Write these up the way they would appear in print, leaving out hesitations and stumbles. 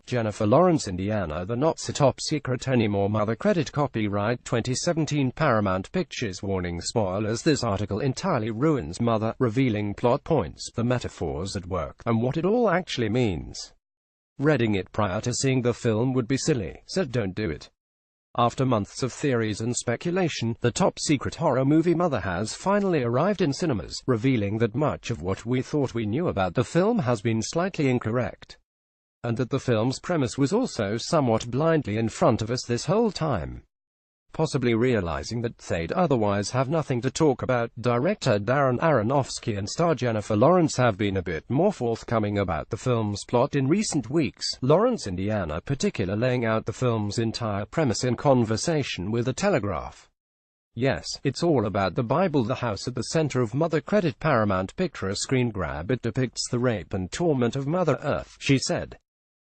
Jennifer Lawrence, Indiana. The Not So Top Secret Anymore Mother Credit Copyright 2017 Paramount Pictures. Warning: spoilers. This article entirely ruins Mother, revealing plot points, the metaphors at work, and what it all actually means. Reading it prior to seeing the film would be silly, so don't do it. After months of theories and speculation, the top-secret horror movie Mother has finally arrived in cinemas, revealing that much of what we thought we knew about the film has been slightly incorrect, and that the film's premise was also somewhat blindly in front of us this whole time. Possibly realizing that they'd otherwise have nothing to talk about, director Darren Aronofsky and star Jennifer Lawrence have been a bit more forthcoming about the film's plot in recent weeks. Lawrence, Indiana, particularly laying out the film's entire premise in conversation with The Telegraph. Yes, it's all about the Bible, the house at the center of Mother Credit Paramount Picture. A screen grab. It depicts the rape and torment of Mother Earth, she said.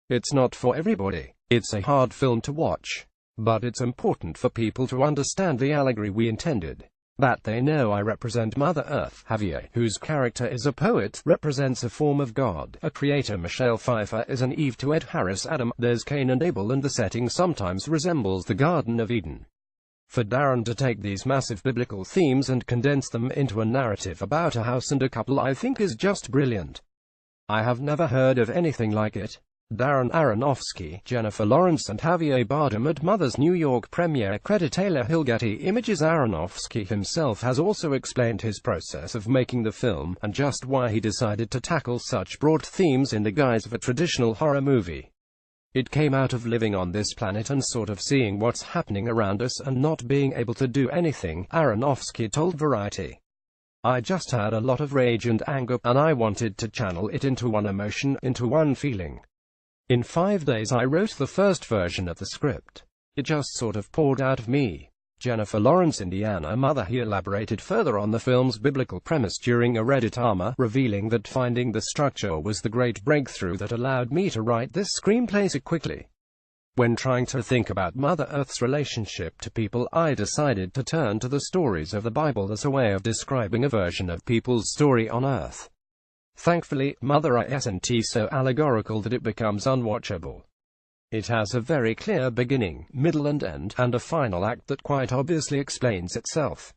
It's not for everybody. It's a hard film to watch. But it's important for people to understand the allegory we intended. That they know I represent Mother Earth. Javier, whose character is a poet, represents a form of God, a creator. Michelle Pfeiffer is an Eve to Ed Harris Adam. There's Cain and Abel, and the setting sometimes resembles the Garden of Eden. For Darren to take these massive biblical themes and condense them into a narrative about a house and a couple, I think is just brilliant. I have never heard of anything like it. Darren Aronofsky, Jennifer Lawrence and Javier Bardem at Mother's New York premiere. Credit Taylor Hill. Getty Images. Aronofsky himself has also explained his process of making the film, and just why he decided to tackle such broad themes in the guise of a traditional horror movie. It came out of living on this planet and sort of seeing what's happening around us and not being able to do anything, Aronofsky told Variety. I just had a lot of rage and anger, and I wanted to channel it into one emotion, into one feeling. In 5 days I wrote the first version of the script. It just sort of poured out of me. Jennifer Lawrence, Indiana. Mother. He elaborated further on the film's biblical premise during a Reddit armor, revealing that finding the structure was the great breakthrough that allowed me to write this screenplay so quickly. When trying to think about Mother Earth's relationship to people, I decided to turn to the stories of the Bible as a way of describing a version of people's story on Earth. Thankfully, Mother isn't so allegorical that it becomes unwatchable. It has a very clear beginning, middle and end, and a final act that quite obviously explains itself.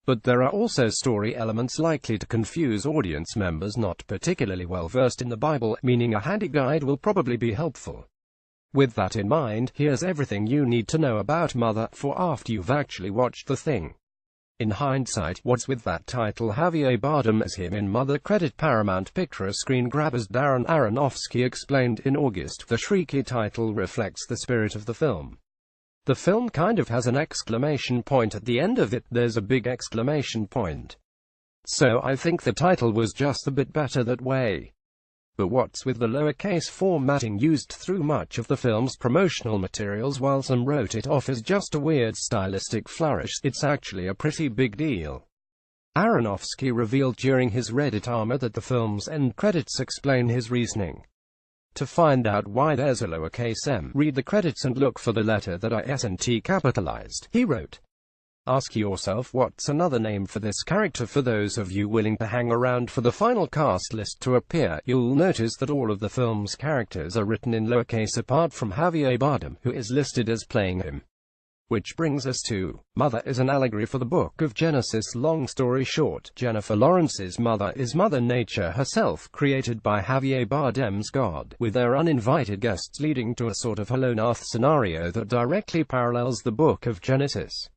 But there are also story elements likely to confuse audience members not particularly well versed in the Bible, meaning a handy guide will probably be helpful. With that in mind, here's everything you need to know about Mother, for after you've actually watched the thing. In hindsight, what's with that title? Javier Bardem as him in Mother Credit Paramount Picture. A screen grab. As Darren Aronofsky explained in August, the shrieky title reflects the spirit of the film. The film kind of has an exclamation point at the end of it. There's a big exclamation point. So I think the title was just a bit better that way. But what's with the lowercase formatting used through much of the film's promotional materials? While some wrote it off as just a weird stylistic flourish, it's actually a pretty big deal. Aronofsky revealed during his Reddit armor that the film's end credits explain his reasoning. To find out why there's a lowercase m, read the credits and look for the letter that isn't capitalized, he wrote. Ask yourself what's another name for this character. For those of you willing to hang around for the final cast list to appear, you'll notice that all of the film's characters are written in lowercase apart from Javier Bardem, who is listed as playing him. Which brings us to, Mother is an allegory for the book of Genesis. Long story short, Jennifer Lawrence's Mother is Mother Nature herself, created by Javier Bardem's God, with their uninvited guests, leading to a sort of Hello Earth scenario that directly parallels the book of Genesis.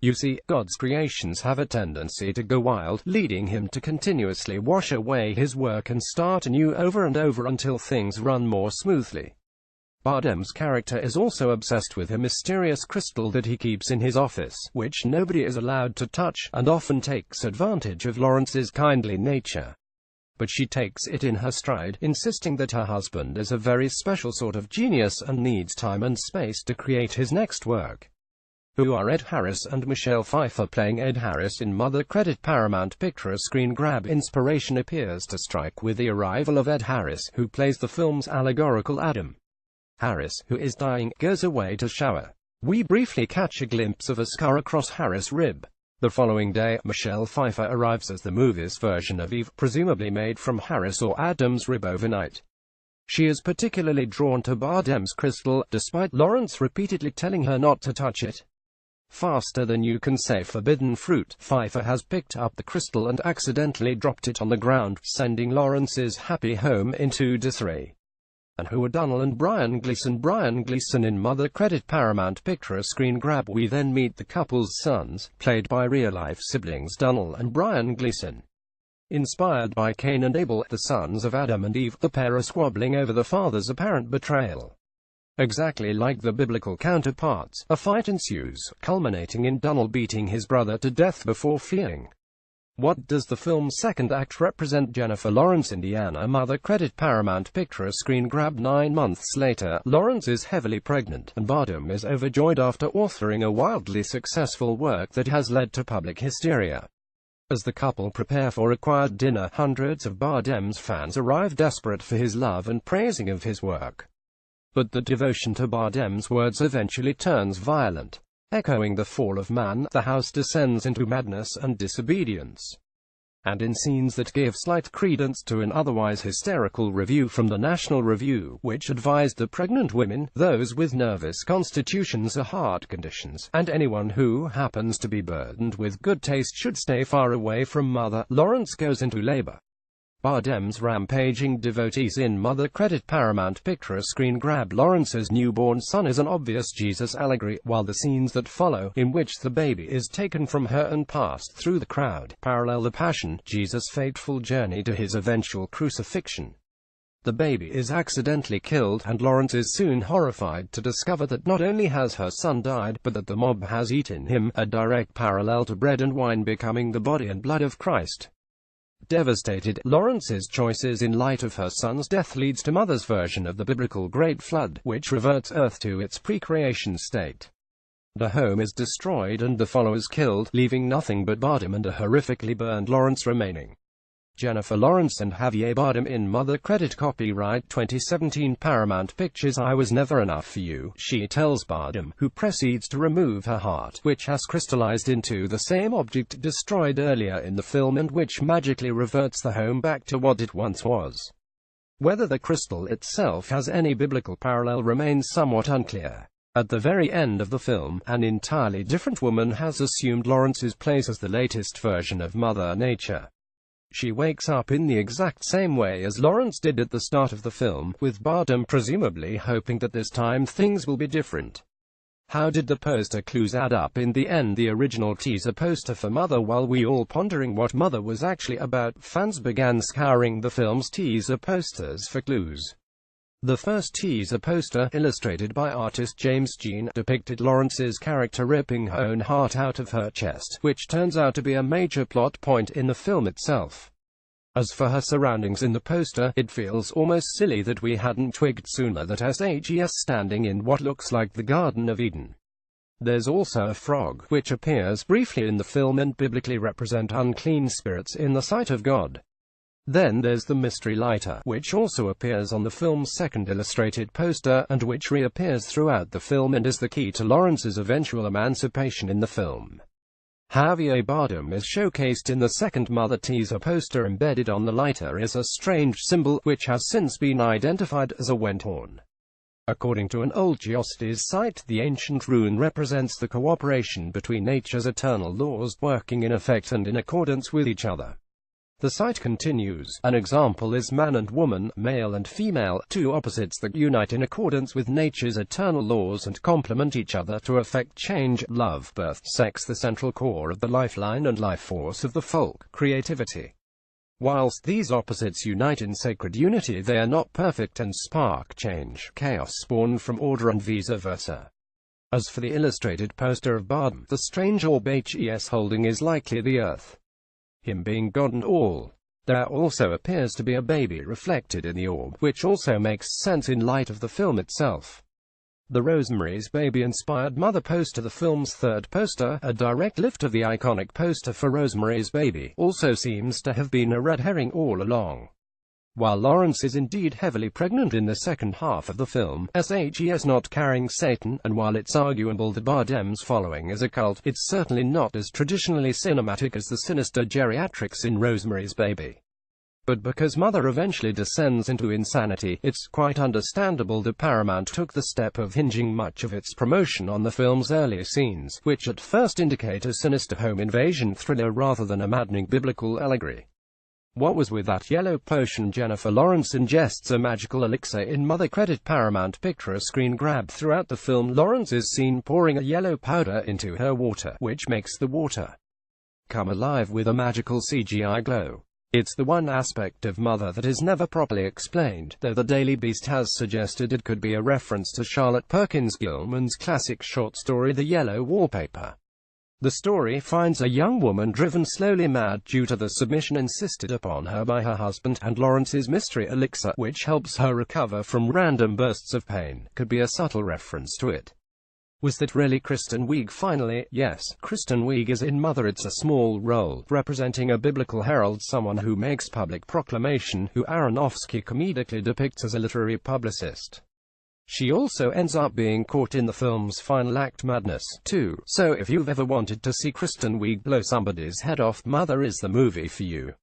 You see, God's creations have a tendency to go wild, leading him to continuously wash away his work and start anew over and over until things run more smoothly. Bardem's character is also obsessed with a mysterious crystal that he keeps in his office, which nobody is allowed to touch, and often takes advantage of Lawrence's kindly nature. But she takes it in her stride, insisting that her husband is a very special sort of genius and needs time and space to create his next work. Who are Ed Harris and Michelle Pfeiffer playing Ed Harris in Mother Credit Paramount Picture. A screen grab. Inspiration appears to strike with the arrival of Ed Harris, who plays the film's allegorical Adam. Harris, who is dying, goes away to shower. We briefly catch a glimpse of a scar across Harris' rib. The following day, Michelle Pfeiffer arrives as the movie's version of Eve, presumably made from Harris or Adam's rib overnight. She is particularly drawn to Bardem's crystal, despite Lawrence repeatedly telling her not to touch it. Faster than you can say forbidden fruit, Pfeiffer has picked up the crystal and accidentally dropped it on the ground, sending Lawrence's happy home into disarray. And who are Donald and Brian Gleason? Brian Gleason in Mother Credit Paramount Picture screen grab. We then meet the couple's sons, played by real-life siblings Donald and Brian Gleason. Inspired by Cain and Abel, the sons of Adam and Eve, the pair are squabbling over the father's apparent betrayal. Exactly like the biblical counterparts, a fight ensues, culminating in Donald beating his brother to death before fleeing. What does the film's second act represent? Jennifer Lawrence, Indiana. Mother Credit Paramount Picture screen grab. 9 months later, Lawrence is heavily pregnant, and Bardem is overjoyed after authoring a wildly successful work that has led to public hysteria. As the couple prepare for a quiet dinner, hundreds of Bardem's fans arrive, desperate for his love and praising of his work. But the devotion to Bardem's words eventually turns violent. Echoing the fall of man, the house descends into madness and disobedience. And in scenes that give slight credence to an otherwise hysterical review from the National Review, which advised that pregnant women, those with nervous constitutions or heart conditions, and anyone who happens to be burdened with good taste should stay far away from Mother, Lawrence goes into labor. Bardem's rampaging devotees in Mother Credit Paramount Picture screen grab. Lawrence's newborn son is an obvious Jesus allegory, while the scenes that follow, in which the baby is taken from her and passed through the crowd, parallel the Passion, Jesus' fateful journey to his eventual crucifixion. The baby is accidentally killed, and Lawrence is soon horrified to discover that not only has her son died, but that the mob has eaten him, a direct parallel to bread and wine becoming the body and blood of Christ. Devastated, Lawrence's choices in light of her son's death leads to Mother's version of the biblical Great Flood, which reverts Earth to its pre-creation state. The home is destroyed and the followers killed, leaving nothing but Bardem and a horrifically burned Lawrence remaining. Jennifer Lawrence and Javier Bardem in Mother Credit. Copyright 2017 Paramount Pictures. I was never enough for you, she tells Bardem, who proceeds to remove her heart, which has crystallized into the same object destroyed earlier in the film and which magically reverts the home back to what it once was. Whether the crystal itself has any biblical parallel remains somewhat unclear. At the very end of the film, an entirely different woman has assumed Lawrence's place as the latest version of Mother Nature. She wakes up in the exact same way as Lawrence did at the start of the film, with Bardem presumably hoping that this time things will be different. How did the poster clues add up in the end? The original teaser poster for Mother. While we all pondering what Mother was actually about, fans began scouring the film's teaser posters for clues. The first teaser poster, illustrated by artist James Jean, depicted Lawrence's character ripping her own heart out of her chest, which turns out to be a major plot point in the film itself. As for her surroundings in the poster, it feels almost silly that we hadn't twigged sooner that SHES standing in what looks like the Garden of Eden. There's also a frog, which appears briefly in the film and biblically represent unclean spirits in the sight of God. Then there's the mystery lighter, which also appears on the film's second illustrated poster, and which reappears throughout the film and is the key to Lawrence's eventual emancipation in the film. Javier Bardem is showcased in the second Mother teaser poster. Embedded on the lighter is a strange symbol, which has since been identified as a wenthorn. According to an old Geostes site, the ancient rune represents the cooperation between nature's eternal laws, working in effect and in accordance with each other. The site continues, an example is man and woman, male and female, two opposites that unite in accordance with nature's eternal laws and complement each other to effect change, love, birth, sex, the central core of the lifeline and life force of the folk, creativity. Whilst these opposites unite in sacred unity, they are not perfect and spark change, chaos spawned from order and vice versa. As for the illustrated poster of Bardem, the strange orb HES holding is likely the earth. Him being God and all. There also appears to be a baby reflected in the orb, which also makes sense in light of the film itself. The Rosemary's Baby-inspired Mother poster, the film's third poster, a direct lift of the iconic poster for Rosemary's Baby, also seems to have been a red herring all along. While Lawrence is indeed heavily pregnant in the second half of the film, SHES not carrying Satan, and while it's arguable that Bardem's following is a cult, it's certainly not as traditionally cinematic as the sinister geriatrics in Rosemary's Baby. But because Mother eventually descends into insanity, it's quite understandable that Paramount took the step of hinging much of its promotion on the film's earlier scenes, which at first indicate a sinister home invasion thriller rather than a maddening biblical allegory. What was with that yellow potion? Jennifer Lawrence ingests a magical elixir in Mother. Credit Paramount. Picture a screen grab. Throughout the film, Lawrence is seen pouring a yellow powder into her water, which makes the water come alive with a magical CGI glow. It's the one aspect of Mother that is never properly explained, though the Daily Beast has suggested it could be a reference to Charlotte Perkins Gilman's classic short story The Yellow Wallpaper. The story finds a young woman driven slowly mad due to the submission insisted upon her by her husband, and Lawrence's mystery elixir, which helps her recover from random bursts of pain, could be a subtle reference to it. Was that really Kristen Wiig? Finally, yes, Kristen Wiig is in Mother. It's a small role, representing a biblical herald, someone who makes public proclamation, who Aronofsky comedically depicts as a literary publicist. She also ends up being caught in the film's final act madness, too. So if you've ever wanted to see Kristen Wiig blow somebody's head off, Mother is the movie for you.